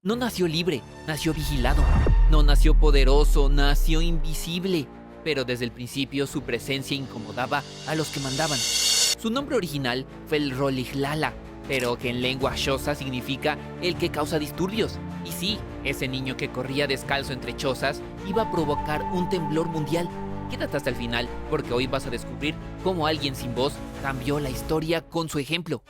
No nació libre, nació vigilado. No nació poderoso, nació invisible. Pero desde el principio su presencia incomodaba a los que mandaban. Su nombre original fue el Rolihlahla, pero que en lengua xhosa significa el que causa disturbios. Y sí, ese niño que corría descalzo entre chozas iba a provocar un temblor mundial. Quédate hasta el final, porque hoy vas a descubrir cómo alguien sin voz cambió la historia con su ejemplo.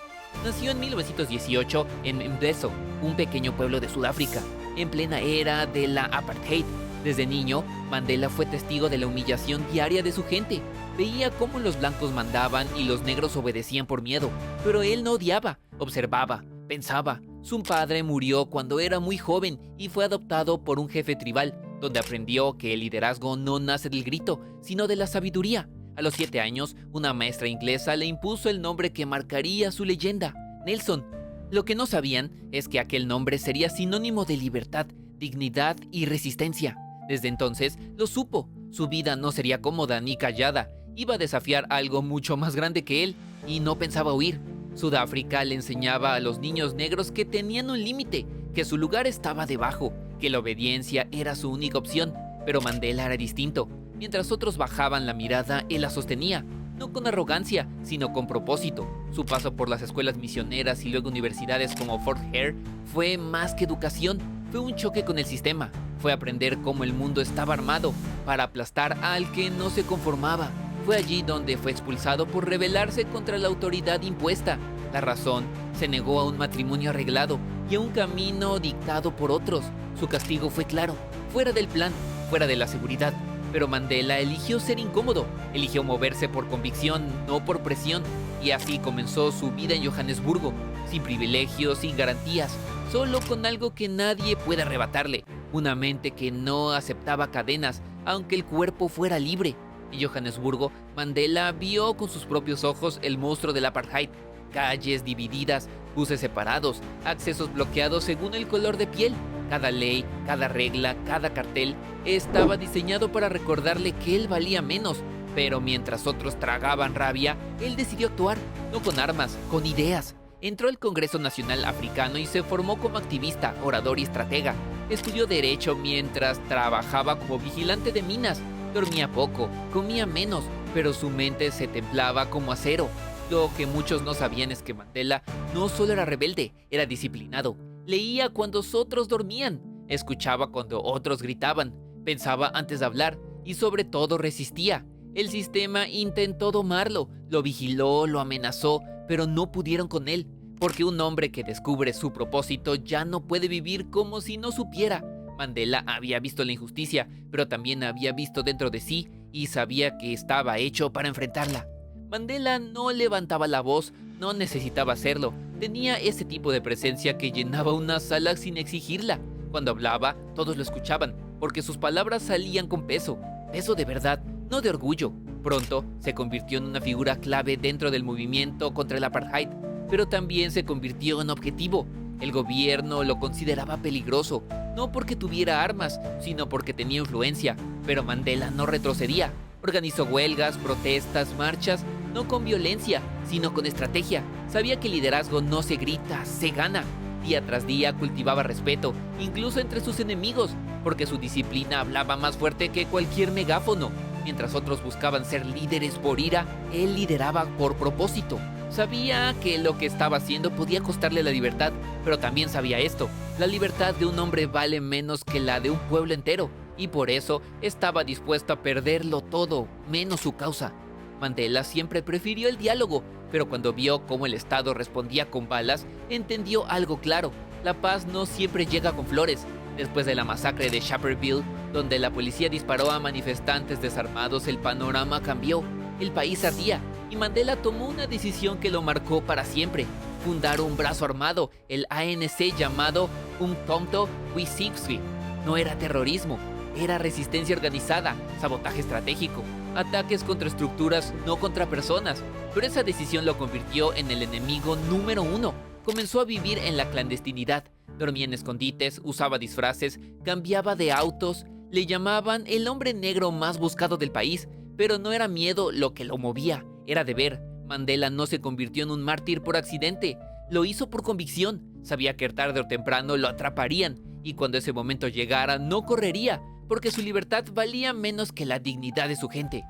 Nació en 1918 en Mdeso, un pequeño pueblo de Sudáfrica, en plena era de la apartheid. Desde niño, Mandela fue testigo de la humillación diaria de su gente. Veía cómo los blancos mandaban y los negros obedecían por miedo, pero él no odiaba, observaba, pensaba. Su padre murió cuando era muy joven y fue adoptado por un jefe tribal, donde aprendió que el liderazgo no nace del grito, sino de la sabiduría. A los 7 años, una maestra inglesa le impuso el nombre que marcaría su leyenda, Nelson. Lo que no sabían es que aquel nombre sería sinónimo de libertad, dignidad y resistencia. Desde entonces lo supo. Su vida no sería cómoda ni callada. Iba a desafiar algo mucho más grande que él y no pensaba huir. Sudáfrica le enseñaba a los niños negros que tenían un límite, que su lugar estaba debajo, que la obediencia era su única opción. Pero Mandela era distinto. Mientras otros bajaban la mirada, él la sostenía, no con arrogancia, sino con propósito. Su paso por las escuelas misioneras y luego universidades como Fort Hare fue más que educación, fue un choque con el sistema. Fue aprender cómo el mundo estaba armado para aplastar al que no se conformaba. Fue allí donde fue expulsado por rebelarse contra la autoridad impuesta. La razón, se negó a un matrimonio arreglado y a un camino dictado por otros. Su castigo fue claro, fuera del plan, fuera de la seguridad. Pero Mandela eligió ser incómodo, eligió moverse por convicción, no por presión, y así comenzó su vida en Johannesburgo, sin privilegios, sin garantías, solo con algo que nadie puede arrebatarle, una mente que no aceptaba cadenas, aunque el cuerpo fuera libre. En Johannesburgo, Mandela vio con sus propios ojos el monstruo del apartheid, calles divididas, buses separados, accesos bloqueados según el color de piel. Cada ley, cada regla, cada cartel estaba diseñado para recordarle que él valía menos, pero mientras otros tragaban rabia, él decidió actuar, no con armas, con ideas. Entró al Congreso Nacional Africano y se formó como activista, orador y estratega. Estudió Derecho mientras trabajaba como vigilante de minas. Dormía poco, comía menos, pero su mente se templaba como acero. Lo que muchos no sabían es que Mandela no solo era rebelde, era disciplinado. Leía cuando otros dormían, escuchaba cuando otros gritaban, pensaba antes de hablar y sobre todo resistía. El sistema intentó domarlo, lo vigiló, lo amenazó, pero no pudieron con él, porque un hombre que descubre su propósito ya no puede vivir como si no supiera. Mandela había visto la injusticia, pero también había visto dentro de sí y sabía que estaba hecho para enfrentarla. Mandela no levantaba la voz, no necesitaba hacerlo. Tenía ese tipo de presencia que llenaba una sala sin exigirla. Cuando hablaba, todos lo escuchaban, porque sus palabras salían con peso. Peso de verdad, no de orgullo. Pronto se convirtió en una figura clave dentro del movimiento contra el apartheid, pero también se convirtió en objetivo. El gobierno lo consideraba peligroso, no porque tuviera armas, sino porque tenía influencia. Pero Mandela no retrocedía. Organizó huelgas, protestas, marchas, no con violencia, sino con estrategia. Sabía que el liderazgo no se grita, se gana. Día tras día cultivaba respeto, incluso entre sus enemigos, porque su disciplina hablaba más fuerte que cualquier megáfono. Mientras otros buscaban ser líderes por ira, él lideraba por propósito. Sabía que lo que estaba haciendo podía costarle la libertad, pero también sabía esto: la libertad de un hombre vale menos que la de un pueblo entero, y por eso estaba dispuesto a perderlo todo, menos su causa. Mandela siempre prefirió el diálogo, pero cuando vio cómo el Estado respondía con balas, entendió algo claro: la paz no siempre llega con flores. Después de la masacre de Sharpeville, donde la policía disparó a manifestantes desarmados, el panorama cambió. El país ardía, y Mandela tomó una decisión que lo marcó para siempre: fundar un brazo armado, el ANC, llamado Umkhonto we Sizwe. No era terrorismo, era resistencia organizada, sabotaje estratégico, ataques contra estructuras, no contra personas. Pero esa decisión lo convirtió en el enemigo número 1. Comenzó a vivir en la clandestinidad, dormía en escondites, usaba disfraces, cambiaba de autos. Le llamaban el hombre negro más buscado del país, pero no era miedo lo que lo movía, era deber. Mandela no se convirtió en un mártir por accidente, lo hizo por convicción. Sabía que tarde o temprano lo atraparían, y cuando ese momento llegara no correría, porque su libertad valía menos que la dignidad de su gente.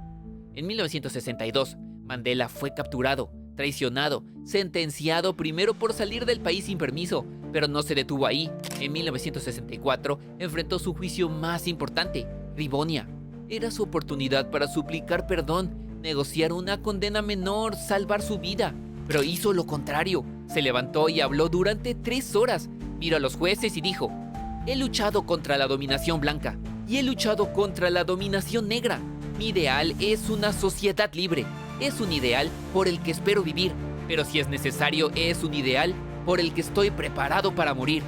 En 1962, Mandela fue capturado, traicionado, sentenciado primero por salir del país sin permiso, pero no se detuvo ahí. En 1964 enfrentó su juicio más importante, Rivonia. Era su oportunidad para suplicar perdón, negociar una condena menor, salvar su vida. Pero hizo lo contrario. Se levantó y habló durante 3 horas. Miró a los jueces y dijo: he luchado contra la dominación blanca y he luchado contra la dominación negra. Mi ideal es una sociedad libre. Es un ideal por el que espero vivir, pero si es necesario, es un ideal por el que estoy preparado para morir.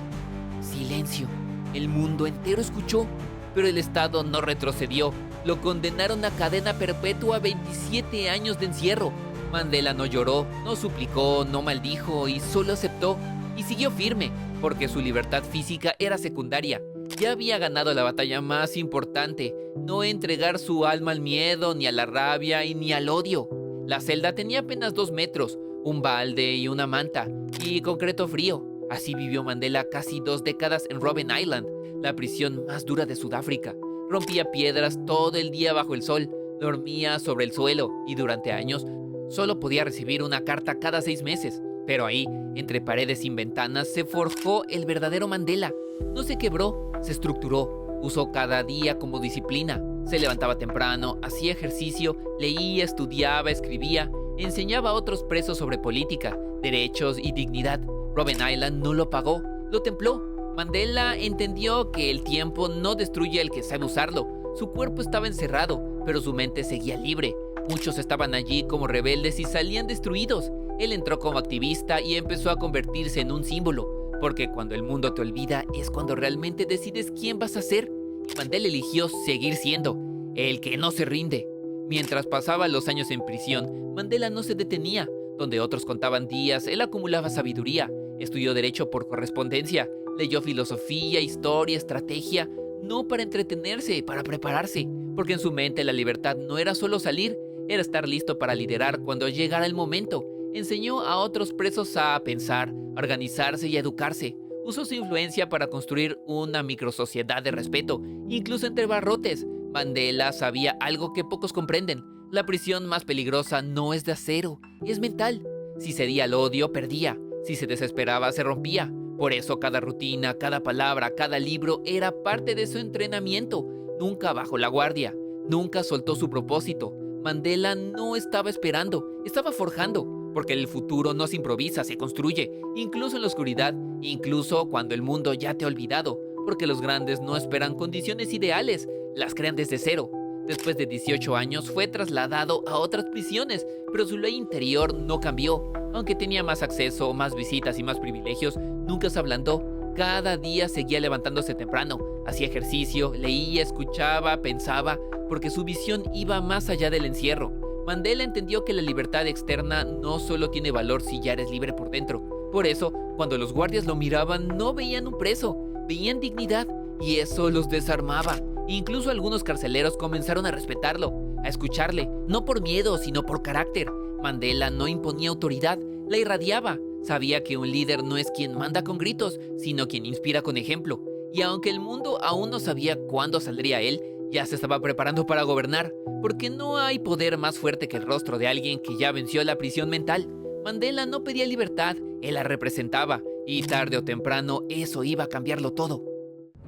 Silencio. El mundo entero escuchó, pero el Estado no retrocedió. Lo condenaron a cadena perpetua a 27 años de encierro. Mandela no lloró, no suplicó, no maldijo y solo aceptó. Y siguió firme, porque su libertad física era secundaria. Ya había ganado la batalla más importante: no entregar su alma al miedo, ni a la rabia y ni al odio. La celda tenía apenas 2 metros, un balde y una manta, y concreto frío. Así vivió Mandela casi 2 décadas en Robben Island, la prisión más dura de Sudáfrica. Rompía piedras todo el día bajo el sol, dormía sobre el suelo y durante años solo podía recibir una carta cada 6 meses. Pero ahí, entre paredes sin ventanas, se forjó el verdadero Mandela. No se quebró, se estructuró, usó cada día como disciplina. Se levantaba temprano, hacía ejercicio, leía, estudiaba, escribía, enseñaba a otros presos sobre política, derechos y dignidad. Robben Island no lo pagó, lo templó. Mandela entendió que el tiempo no destruye al que sabe usarlo. Su cuerpo estaba encerrado, pero su mente seguía libre. Muchos estaban allí como rebeldes y salían destruidos. Él entró como activista y empezó a convertirse en un símbolo, porque cuando el mundo te olvida es cuando realmente decides quién vas a ser. Y Mandela eligió seguir siendo el que no se rinde. Mientras pasaba los años en prisión, Mandela no se detenía. Donde otros contaban días, él acumulaba sabiduría. Estudió derecho por correspondencia, leyó filosofía, historia, estrategia, no para entretenerse, para prepararse, porque en su mente la libertad no era solo salir, era estar listo para liderar cuando llegara el momento. Enseñó a otros presos a pensar, a organizarse y a educarse. Usó su influencia para construir una microsociedad de respeto, incluso entre barrotes. Mandela sabía algo que pocos comprenden: la prisión más peligrosa no es de acero, es mental. Si cedía al odio, perdía. Si se desesperaba, se rompía. Por eso cada rutina, cada palabra, cada libro era parte de su entrenamiento. Nunca bajó la guardia, nunca soltó su propósito. Mandela no estaba esperando, estaba forjando, porque el futuro no se improvisa, se construye, incluso en la oscuridad, incluso cuando el mundo ya te ha olvidado, porque los grandes no esperan condiciones ideales, las crean desde cero. Después de 18 años fue trasladado a otras prisiones, pero su ley interior no cambió. Aunque tenía más acceso, más visitas y más privilegios, nunca se ablandó. Cada día seguía levantándose temprano, hacía ejercicio, leía, escuchaba, pensaba, porque su visión iba más allá del encierro. Mandela entendió que la libertad externa no solo tiene valor si ya eres libre por dentro. Por eso, cuando los guardias lo miraban, no veían un preso, veían dignidad, y eso los desarmaba. Incluso algunos carceleros comenzaron a respetarlo, a escucharle, no por miedo, sino por carácter. Mandela no imponía autoridad, la irradiaba. Sabía que un líder no es quien manda con gritos, sino quien inspira con ejemplo. Y aunque el mundo aún no sabía cuándo saldría él, ya se estaba preparando para gobernar, porque no hay poder más fuerte que el rostro de alguien que ya venció la prisión mental. Mandela no pedía libertad, él la representaba, y tarde o temprano eso iba a cambiarlo todo.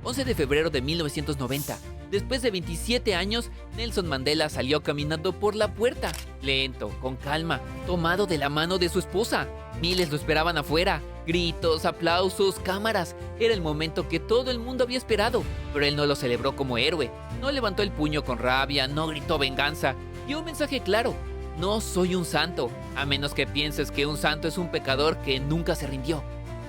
11 de febrero de 1990. Después de 27 años, Nelson Mandela salió caminando por la puerta, lento, con calma, tomado de la mano de su esposa. Miles lo esperaban afuera, gritos, aplausos, cámaras. Era el momento que todo el mundo había esperado, pero él no lo celebró como héroe. No levantó el puño con rabia, no gritó venganza. Dio un mensaje claro: no soy un santo, a menos que pienses que un santo es un pecador que nunca se rindió.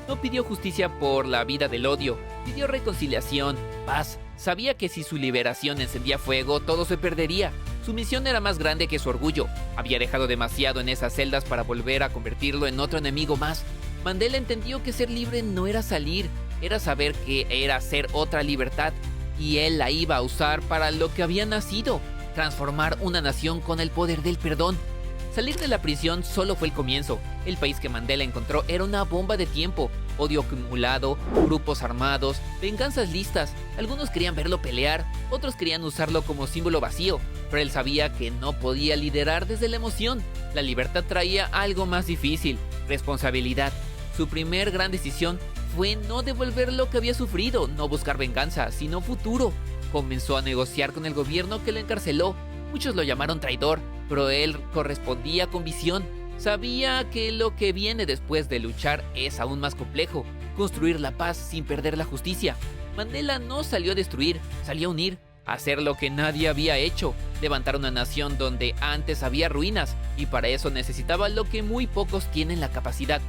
No pidió justicia por la vida del odio, pidió reconciliación, paz. Sabía que si su liberación encendía fuego, todo se perdería. Su misión era más grande que su orgullo. Había dejado demasiado en esas celdas para volver a convertirlo en otro enemigo más. Mandela entendió que ser libre no era salir, era saber que era ser otra libertad. Y él la iba a usar para lo que había nacido: transformar una nación con el poder del perdón. Salir de la prisión solo fue el comienzo. El país que Mandela encontró era una bomba de tiempo. odio acumulado, grupos armados, venganzas listas. Algunos querían verlo pelear, otros querían usarlo como símbolo vacío, pero él sabía que no podía liderar desde la emoción. La libertad traía algo más difícil: responsabilidad. Su primer gran decisión fue no devolver lo que había sufrido, no buscar venganza, sino futuro. Comenzó a negociar con el gobierno que lo encarceló. Muchos lo llamaron traidor, pero él correspondía con visión. Sabía que lo que viene después de luchar es aún más complejo: construir la paz sin perder la justicia. Mandela no salió a destruir, salió a unir, a hacer lo que nadie había hecho: levantar una nación donde antes había ruinas, y para eso necesitaba lo que muy pocos tienen: la capacidad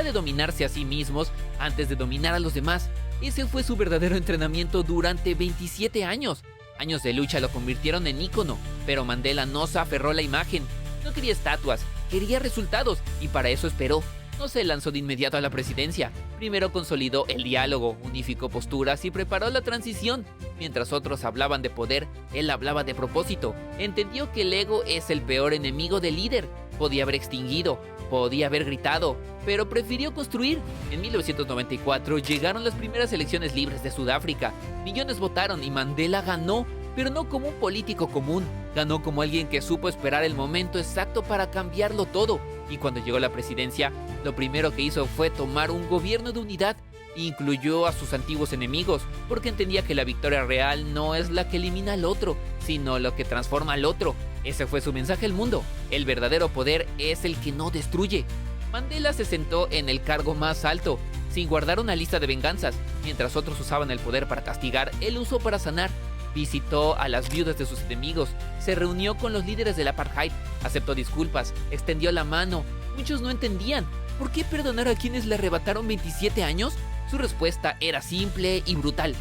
de dominarse a sí mismos antes de dominar a los demás. Ese fue su verdadero entrenamiento durante 27 años. Años de lucha lo convirtieron en ícono, pero Mandela no se aferró a la imagen. No quería estatuas, quería resultados, y para eso esperó. No se lanzó de inmediato a la presidencia. Primero consolidó el diálogo, unificó posturas y preparó la transición. Mientras otros hablaban de poder, él hablaba de propósito. Entendió que el ego es el peor enemigo del líder. Podía haber extinguido, podía haber gritado, pero prefirió construir. En 1994 llegaron las primeras elecciones libres de Sudáfrica. Millones votaron y Mandela ganó, pero no como un político común. Ganó como alguien que supo esperar el momento exacto para cambiarlo todo. Y cuando llegó a la presidencia, lo primero que hizo fue tomar un gobierno de unidad. Incluyó a sus antiguos enemigos, porque entendía que la victoria real no es la que elimina al otro, sino lo que transforma al otro. Ese fue su mensaje al mundo: el verdadero poder es el que no destruye. Mandela se sentó en el cargo más alto, sin guardar una lista de venganzas. Mientras otros usaban el poder para castigar, él usó para sanar. Visitó a las viudas de sus enemigos, se reunió con los líderes del apartheid, aceptó disculpas, extendió la mano. Muchos no entendían: ¿por qué perdonar a quienes le arrebataron 27 años? Su respuesta era simple y brutal: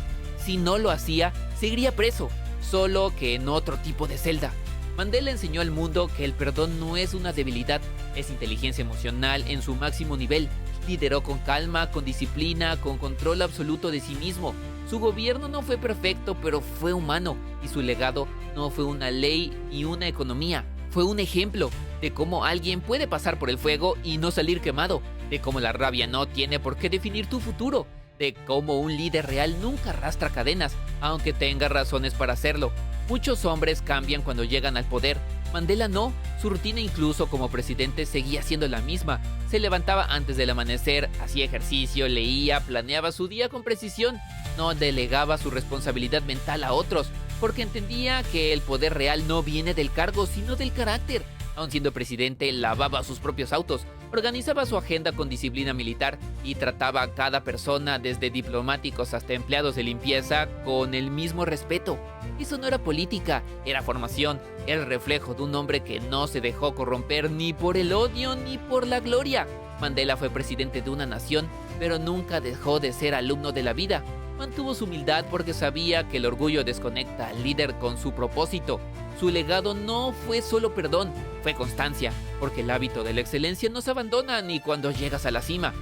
si no lo hacía, seguiría preso, solo que en otro tipo de celda. Mandela enseñó al mundo que el perdón no es una debilidad, es inteligencia emocional en su máximo nivel. Lideró con calma, con disciplina, con control absoluto de sí mismo. Su gobierno no fue perfecto, pero fue humano, y su legado no fue una ley ni una economía. Fue un ejemplo de cómo alguien puede pasar por el fuego y no salir quemado, de cómo la rabia no tiene por qué definir tu futuro, de cómo un líder real nunca arrastra cadenas, aunque tenga razones para hacerlo. Muchos hombres cambian cuando llegan al poder. Mandela no. Su rutina, incluso como presidente, seguía siendo la misma. Se levantaba antes del amanecer, hacía ejercicio, leía, planeaba su día con precisión. No delegaba su responsabilidad mental a otros, porque entendía que el poder real no viene del cargo, sino del carácter. Aun siendo presidente, lavaba sus propios autos, organizaba su agenda con disciplina militar y trataba a cada persona, desde diplomáticos hasta empleados de limpieza, con el mismo respeto. Eso no era política, era formación, era el reflejo de un hombre que no se dejó corromper ni por el odio ni por la gloria. Mandela fue presidente de una nación, pero nunca dejó de ser alumno de la vida. Mantuvo su humildad porque sabía que el orgullo desconecta al líder con su propósito. Su legado no fue solo perdón, fue constancia, porque el hábito de la excelencia no se abandona ni cuando llegas a la cima.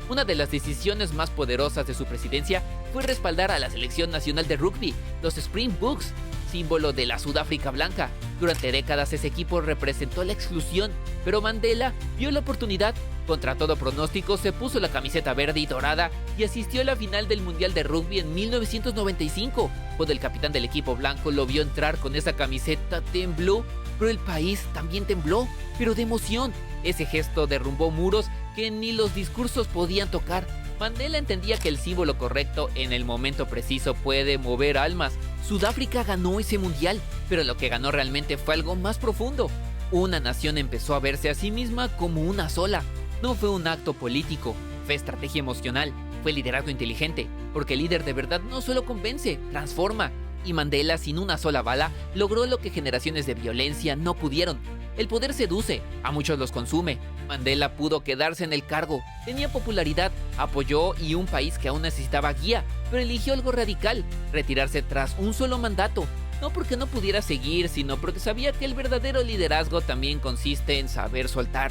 Una de las decisiones más poderosas de su presidencia fue respaldar a la selección nacional de rugby, los Springboks, símbolo de la Sudáfrica blanca. Durante décadas ese equipo representó la exclusión, pero Mandela vio la oportunidad. Contra todo pronóstico se puso la camiseta verde y dorada y asistió a la final del Mundial de Rugby en 1995. Cuando el capitán del equipo blanco lo vio entrar con esa camiseta, tembló, pero el país también tembló, pero de emoción. Ese gesto derrumbó muros que ni los discursos podían tocar. Mandela entendía que el símbolo correcto en el momento preciso puede mover almas. Sudáfrica ganó ese mundial, pero lo que ganó realmente fue algo más profundo. Una nación empezó a verse a sí misma como una sola. No fue un acto político, fue estrategia emocional, fue liderazgo inteligente, porque el líder de verdad no solo convence, transforma. Y Mandela, sin una sola bala, logró lo que generaciones de violencia no pudieron. El poder seduce, a muchos los consume. Mandela pudo quedarse en el cargo, tenía popularidad, apoyó y un país que aún necesitaba guía, pero eligió algo radical: retirarse tras un solo mandato. No porque no pudiera seguir, sino porque sabía que el verdadero liderazgo también consiste en saber soltar.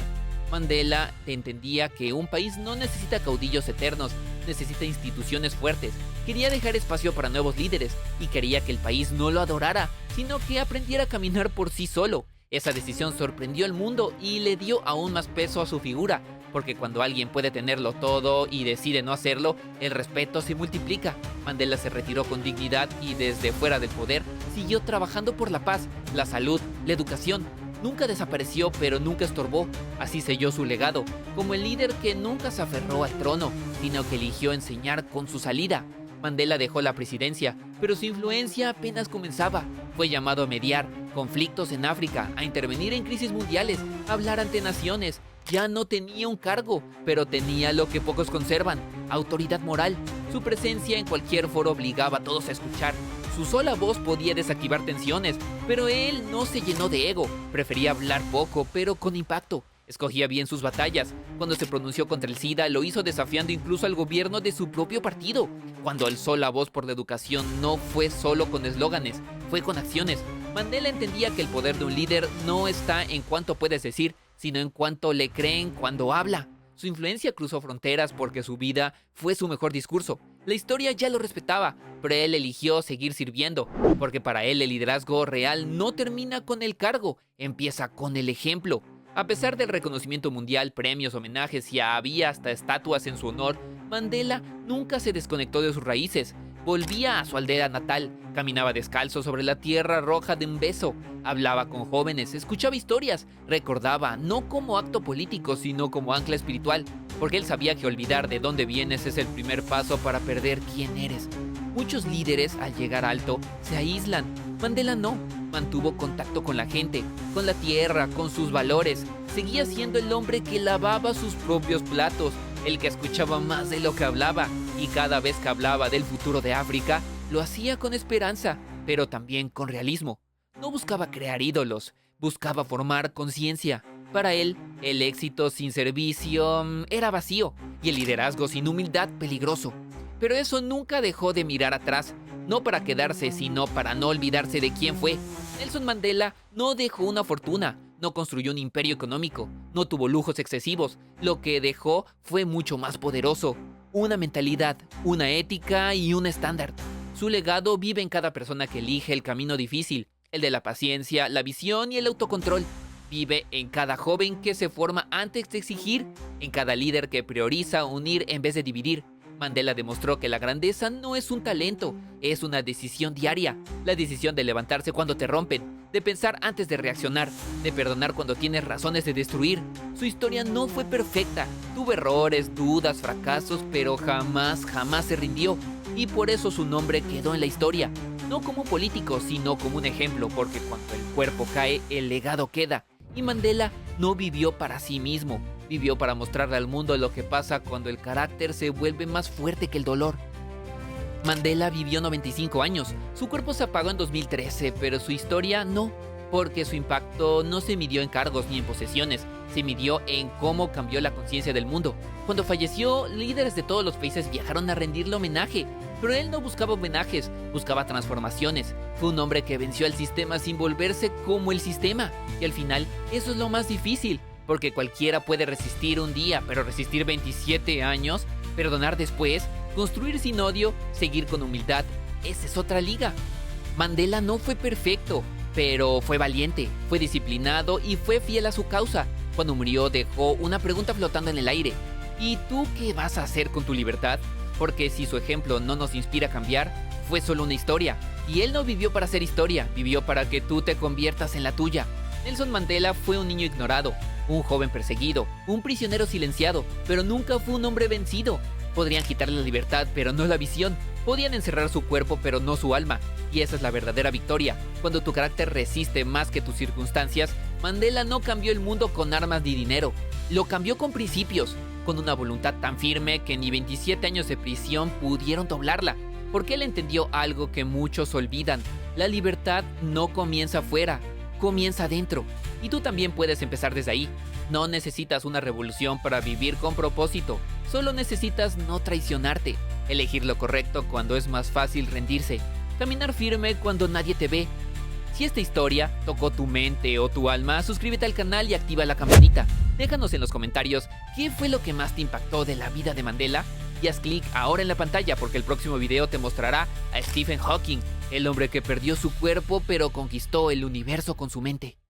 Mandela entendía que un país no necesita caudillos eternos, necesita instituciones fuertes. Quería dejar espacio para nuevos líderes y quería que el país no lo adorara, sino que aprendiera a caminar por sí solo. Esa decisión sorprendió al mundo y le dio aún más peso a su figura, porque cuando alguien puede tenerlo todo y decide no hacerlo, el respeto se multiplica. Mandela se retiró con dignidad y desde fuera del poder siguió trabajando por la paz, la salud, la educación. Nunca desapareció, pero nunca estorbó. Así selló su legado, como el líder que nunca se aferró al trono, sino que eligió enseñar con su salida. Mandela dejó la presidencia, pero su influencia apenas comenzaba. Fue llamado a mediar conflictos en África, a intervenir en crisis mundiales, a hablar ante naciones. Ya no tenía un cargo, pero tenía lo que pocos conservan: autoridad moral. Su presencia en cualquier foro obligaba a todos a escuchar. Su sola voz podía desactivar tensiones, pero él no se llenó de ego. Prefería hablar poco, pero con impacto. Escogía bien sus batallas. Cuando se pronunció contra el SIDA, lo hizo desafiando incluso al gobierno de su propio partido. Cuando alzó la voz por la educación, no fue solo con eslóganes, fue con acciones. Mandela entendía que el poder de un líder no está en cuánto puedes decir, sino en cuánto le creen cuando habla. Su influencia cruzó fronteras porque su vida fue su mejor discurso. La historia ya lo respetaba, pero él eligió seguir sirviendo, porque para él el liderazgo real no termina con el cargo, empieza con el ejemplo. A pesar del reconocimiento mundial, premios, homenajes y había hasta estatuas en su honor, Mandela nunca se desconectó de sus raíces. Volvía a su aldea natal, caminaba descalzo sobre la tierra roja de Mbeso, hablaba con jóvenes, escuchaba historias, recordaba, no como acto político, sino como ancla espiritual, porque él sabía que olvidar de dónde vienes es el primer paso para perder quién eres. Muchos líderes, al llegar alto, se aíslan. Mandela no, mantuvo contacto con la gente, con la tierra, con sus valores. Seguía siendo el hombre que lavaba sus propios platos, el que escuchaba más de lo que hablaba, y cada vez que hablaba del futuro de África, lo hacía con esperanza, pero también con realismo. No buscaba crear ídolos, buscaba formar conciencia. Para él, el éxito sin servicio era vacío, y el liderazgo sin humildad peligroso. Pero eso nunca dejó de mirar atrás, no para quedarse, sino para no olvidarse de quién fue. Nelson Mandela no dejó una fortuna, no construyó un imperio económico, no tuvo lujos excesivos. Lo que dejó fue mucho más poderoso: una mentalidad, una ética y un estándar. Su legado vive en cada persona que elige el camino difícil, el de la paciencia, la visión y el autocontrol. Vive en cada joven que se forma antes de exigir, en cada líder que prioriza unir en vez de dividir. Mandela demostró que la grandeza no es un talento, es una decisión diaria. La decisión de levantarse cuando te rompen, de pensar antes de reaccionar, de perdonar cuando tienes razones de destruir. Su historia no fue perfecta, tuvo errores, dudas, fracasos, pero jamás se rindió. Y por eso su nombre quedó en la historia, no como un político, sino como un ejemplo, porque cuando el cuerpo cae, el legado queda. Y Mandela no vivió para sí mismo, vivió para mostrarle al mundo lo que pasa cuando el carácter se vuelve más fuerte que el dolor. Mandela vivió 95 años, su cuerpo se apagó en 2013, pero su historia no, porque su impacto no se midió en cargos ni en posesiones, se midió en cómo cambió la conciencia del mundo. Cuando falleció, líderes de todos los países viajaron a rendirle homenaje, pero él no buscaba homenajes, buscaba transformaciones. Fue un hombre que venció al sistema sin volverse como el sistema, y al final eso es lo más difícil, porque cualquiera puede resistir un día, pero resistir 27 años, perdonar después, construir sin odio, seguir con humildad, esa es otra liga. Mandela no fue perfecto, pero fue valiente, fue disciplinado y fue fiel a su causa. Cuando murió dejó una pregunta flotando en el aire: ¿y tú qué vas a hacer con tu libertad? Porque si su ejemplo no nos inspira a cambiar, fue solo una historia. Y él no vivió para ser historia, vivió para que tú te conviertas en la tuya. Nelson Mandela fue un niño ignorado, un joven perseguido, un prisionero silenciado, pero nunca fue un hombre vencido. Podrían quitarle la libertad, pero no la visión. Podían encerrar su cuerpo, pero no su alma. Y esa es la verdadera victoria. Cuando tu carácter resiste más que tus circunstancias, Mandela no cambió el mundo con armas ni dinero. Lo cambió con principios, con una voluntad tan firme que ni 27 años de prisión pudieron doblarla. Porque él entendió algo que muchos olvidan: la libertad no comienza afuera, comienza adentro. Y tú también puedes empezar desde ahí. No necesitas una revolución para vivir con propósito. Solo necesitas no traicionarte. Elegir lo correcto cuando es más fácil rendirse. Caminar firme cuando nadie te ve. Si esta historia tocó tu mente o tu alma, suscríbete al canal y activa la campanita. Déjanos en los comentarios qué fue lo que más te impactó de la vida de Mandela. Y haz clic ahora en la pantalla porque el próximo video te mostrará a Stephen Hawking, el hombre que perdió su cuerpo pero conquistó el universo con su mente.